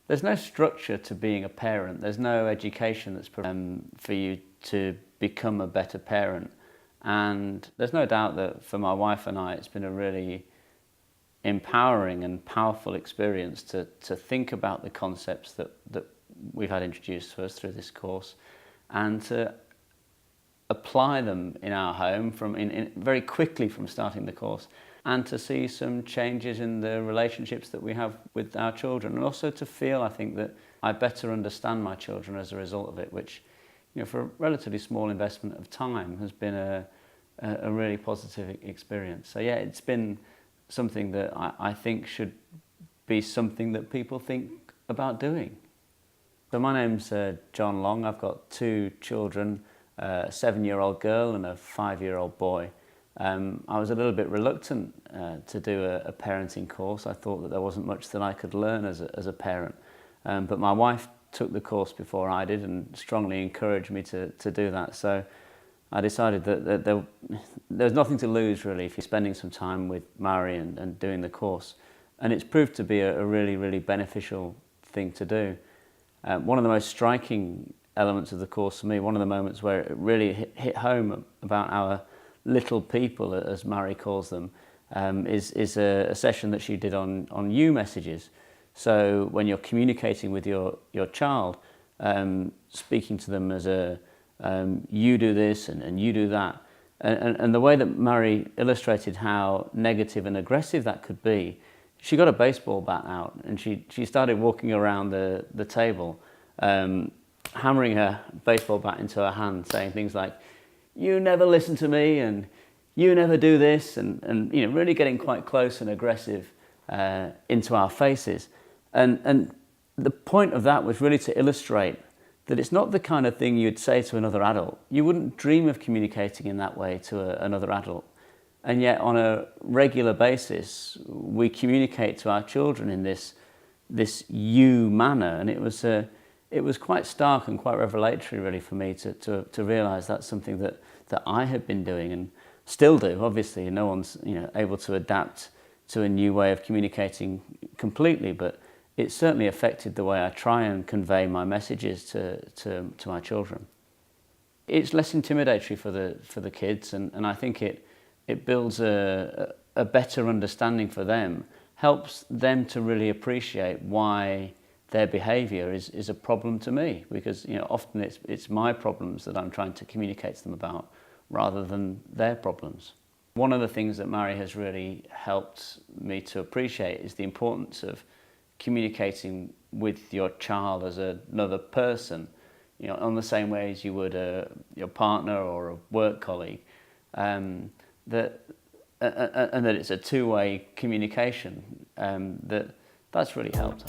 There's no structure to being a parent. There's no education that's for you to become a better parent. And there's no doubt that for my wife and I, it's been a really empowering and powerful experience to think about the concepts that we've had introduced to us through this course and to apply them in our home very quickly from starting the course, and to see some changes in the relationships that we have with our children, and also to feel, I think, that I better understand my children as a result of it, which, you know, for a relatively small investment of time has been a really positive experience. So yeah, it's been something that I think should be something that people think about doing. So my name's John Long. I've got two children, a 7-year-old girl and a 5-year-old boy. I was a little bit reluctant to do a parenting course. I thought that there wasn't much that I could learn as a parent. But my wife took the course before I did and strongly encouraged me to do that. So I decided that there's nothing to lose really if you're spending some time with Mari and doing the course. And it's proved to be a really, really beneficial thing to do. One of the most striking elements of the course for me, one of the moments where it really hit home about our little people, as Mari calls them, is a session that she did on you messages. So when you're communicating with your child, speaking to them as you do this and you do that, and the way that Mari illustrated how negative and aggressive that could be, she got a baseball bat out and she started walking around the table, hammering her baseball bat into her hand, saying things like, "You never listen to me," and "You never do this," and you know, really getting quite close and aggressive into our faces. And the point of that was really to illustrate that it's not the kind of thing you'd say to another adult. You wouldn't dream of communicating in that way to another adult. And yet on a regular basis, we communicate to our children in this you manner. And it was quite stark and quite revelatory really for me to realise that's something that I had been doing and still do. Obviously, no one's able to adapt to a new way of communicating completely, but it certainly affected the way I try and convey my messages to my children. It's less intimidatory for the kids, and I think it builds a better understanding for them, helps them to really appreciate why their behaviour is a problem to me, because often it's my problems that I'm trying to communicate to them about rather than their problems. One of the things that Mari has really helped me to appreciate is the importance of communicating with your child as another person, on the same way as you would your partner or a work colleague, and that it's a two-way communication. That's really helped.